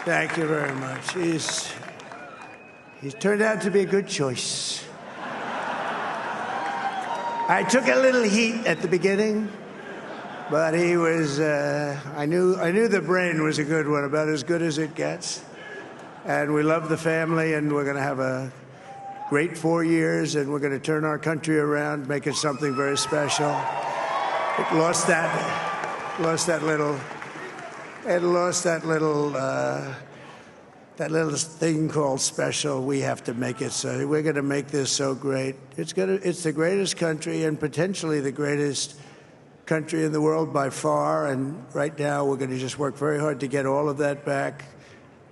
Thank you very much. He's turned out to be a good choice. I took a little heat at the beginning, but he was, I knew the brain was a good one, about as good as it gets. And we love the family, and we're going to have a great 4 years, and we're going to turn our country around, make it something very special. It lost that little thing called special. We have to make it so. We're going to make this so great. It's the greatest country and potentially the greatest country in the world by far. And right now, we're going to just work very hard to get all of that back.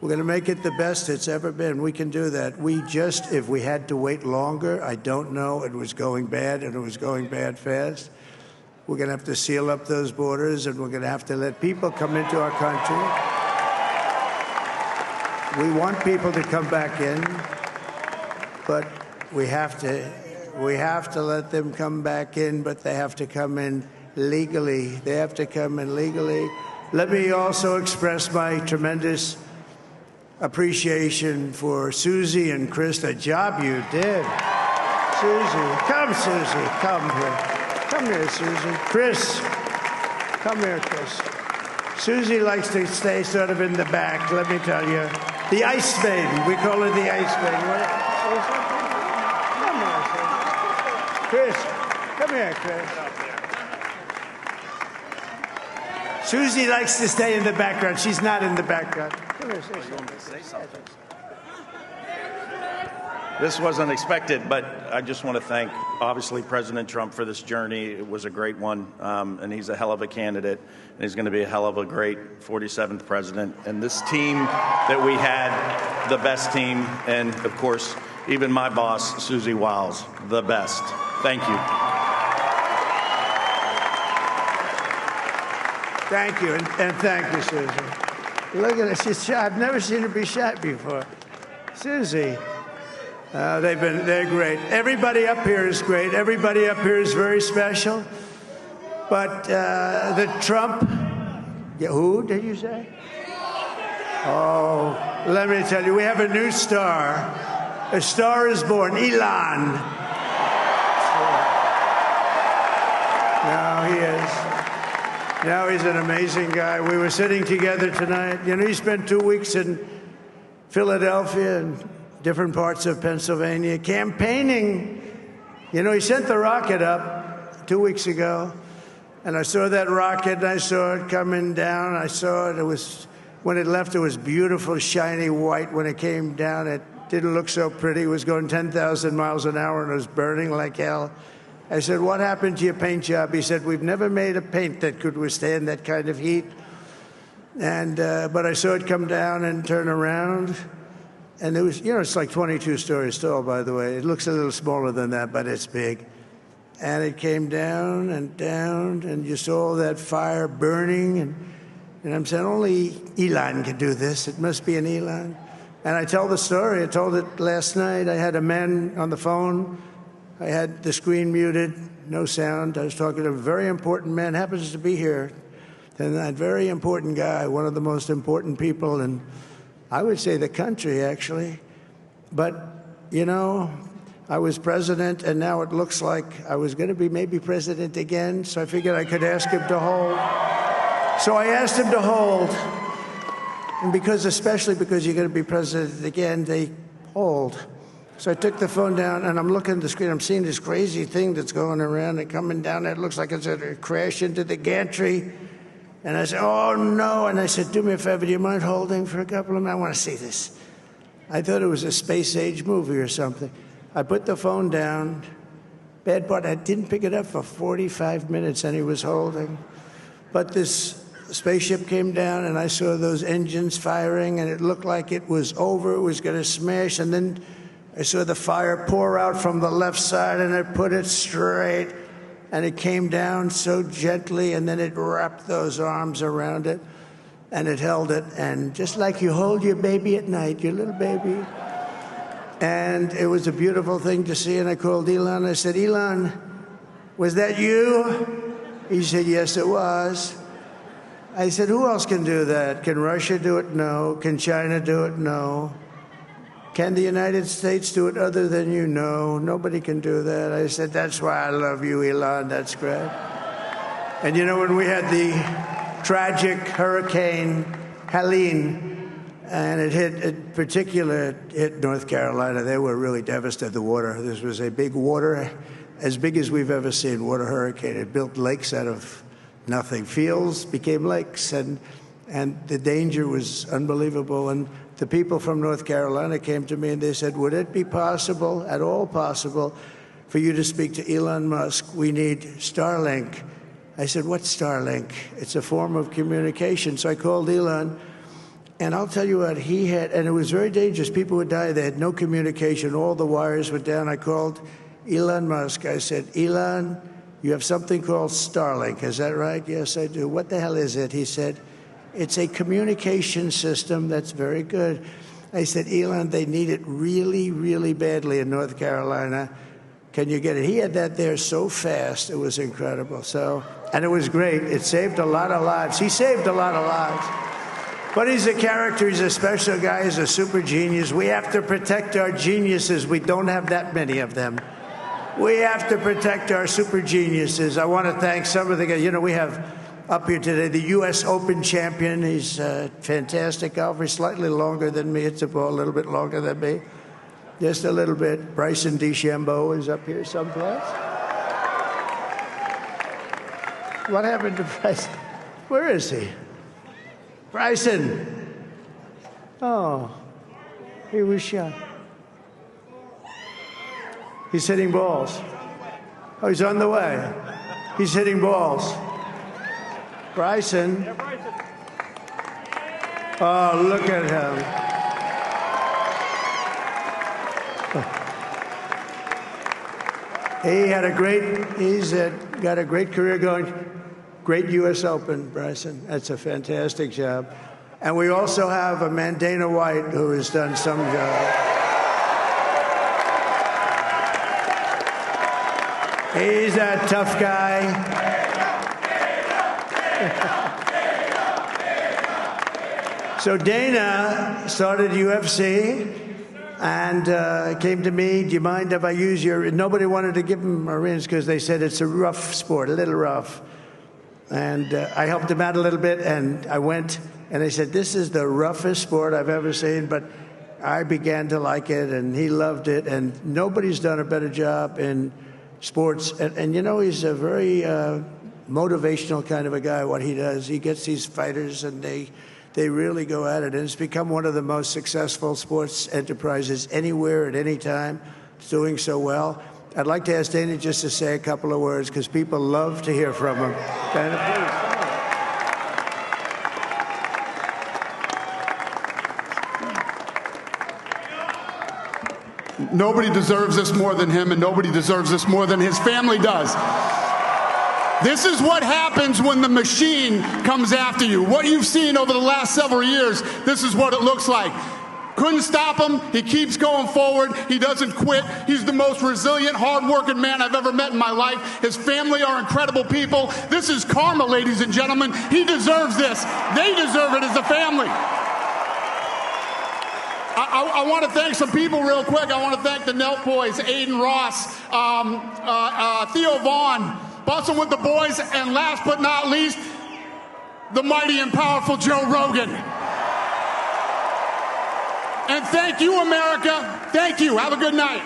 We're going to make it the best it's ever been. We can do that. If we had to wait longer, I don't know. It was going bad, and it was going bad fast. We're going to have to seal up those borders, and we're going to have to let people come into our country. We want people to come back in, but we have to let them come back in, but they have to come in legally. They have to come in legally. Let me also express my tremendous appreciation for Susie and Chris, the job you did. Susie, come here. Come here, Susie. Chris, come here, Chris. Susie likes to stay sort of in the back, let me tell you. The Ice Maiden, we call her the Ice Maiden. Come here, Chris. Come here, Chris. Susie likes to stay in the background. She's not in the background. Come here, say something. This wasn't expected, but I just want to thank, obviously, President Trump for this journey. It was a great one, and he's a hell of a candidate, and he's going to be a hell of a great 47th president. And this team that we had, the best team, and, of course, even my boss, Susie Wiles, the best. Thank you. Thank you, and thank you, Susie. Look at her, she's shy. I've never seen her be shy before. Susie, they're great. Everybody up here is great. Everybody up here is very special. But the Trump, who did you say? Oh, let me tell you, we have a new star. A star is born, Elon. Now he is. Now he's an amazing guy. We were sitting together tonight. You know, he spent 2 weeks in Philadelphia and different parts of Pennsylvania campaigning. You know, he sent the rocket up 2 weeks ago, and I saw that rocket, and I saw it coming down. I saw it. It was, when it left, it was beautiful, shiny white. When it came down, it didn't look so pretty. It was going 10,000 miles an hour, and it was burning like hell. I said, what happened to your paint job? He said, we've never made a paint that could withstand that kind of heat. And but I saw it come down and turn around. And it was, you know, it's like 22 stories tall, by the way. It looks a little smaller than that, but it's big. And it came down, and you saw that fire burning. And I'm saying, only Elon could do this. It must be an Elon. And I tell the story. I told it last night. I had a man on the phone. I had the screen muted, no sound. I was talking to a very important man, happens to be here. And that very important guy, one of the most important people in, I would say, the country, actually. But, you know, I was president, and now it looks like I was going to be maybe president again, so I figured I could ask him to hold. So I asked him to hold. And especially because you're going to be president again, they hold. So I took the phone down, and I'm looking at the screen. I'm seeing this crazy thing that's going around and coming down. It looks like it's going to crash into the gantry. And I said, oh, no. And I said, do me a favor, do you mind holding for a couple of minutes? I want to see this. I thought it was a space-age movie or something. I put the phone down. Bad part, I didn't pick it up for 45 minutes, and he was holding. But this spaceship came down, and I saw those engines firing, and it looked like it was over. It was going to smash, and then I saw the fire pour out from the left side, and I put it straight, and it came down so gently, and then it wrapped those arms around it, and it held it, and just like you hold your baby at night, your little baby. And it was a beautiful thing to see, and I called Elon. I said, Elon, was that you? He said, yes, it was. I said, who else can do that? Can Russia do it? No. Can China do it? No. Can the United States do it other than you? No. Nobody can do that. I said, that's why I love you, Elon. That's great. And you know, when we had the tragic Hurricane Helene, and it hit North Carolina, they were really devastated, the water. This was a big water, as big as we've ever seen, water hurricane. It built lakes out of nothing. Fields became lakes, and the danger was unbelievable. And the people from North Carolina came to me and they said, would it be possible, at all possible, for you to speak to Elon Musk? We need Starlink. I said, what's Starlink? It's a form of communication. So I called Elon, and I'll tell you what, he had, and it was very dangerous. People would die. They had no communication. All the wires were down. I called Elon Musk. I said, Elon, you have something called Starlink. Is that right? Yes, I do. What the hell is it? He said, it's a communication system that's very good. I said, Elon, they need it really, really badly in North Carolina. Can you get it? He had that there so fast. It was incredible. So, and it was great. It saved a lot of lives. He saved a lot of lives. But he's a character. He's a special guy. He's a super genius. We have to protect our geniuses. We don't have that many of them. We have to protect our super geniuses. I want to thank some of the guys. You know, we have up here today the U.S. Open champion. He's a fantastic golfer. He's slightly longer than me. It's a ball a little bit longer than me. Just a little bit. Bryson DeChambeau is up here someplace. What happened to Bryson? Where is he? Bryson. Oh, he was shot. He's hitting balls. Oh, he's on the way. He's hitting balls. Bryson. Oh, look at him. He's got a great career going. Great U.S. Open, Bryson. That's a fantastic job. And we also have a man, Dana White, who has done some job. He's a tough guy. So Dana started UFC and came to me, do you mind if I use your... Nobody wanted to give him a rinse because they said it's a rough sport, a little rough. And I helped him out a little bit, and I went, and they said, this is the roughest sport I've ever seen, but I began to like it, and he loved it, and nobody's done a better job in sports. And you know, he's a very motivational kind of a guy, what he does. He gets these fighters, and they really go at it. And it's become one of the most successful sports enterprises anywhere at any time. It's doing so well. I'd like to ask Dana just to say a couple of words, because people love to hear from him. Dana, please. Nobody deserves this more than him, and nobody deserves this more than his family does. This is what happens when the machine comes after you. What you've seen over the last several years, this is what it looks like. Couldn't stop him. He keeps going forward. He doesn't quit. He's the most resilient, hard-working man I've ever met in my life. His family are incredible people. This is karma, ladies and gentlemen. He deserves this. They deserve it as a family. I want to thank some people real quick. I want to thank the Nelk boys, Aiden Ross, Theo Vaughn, busting with the boys, and last but not least, the mighty and powerful Joe Rogan. And thank you, America. Thank you. Have a good night.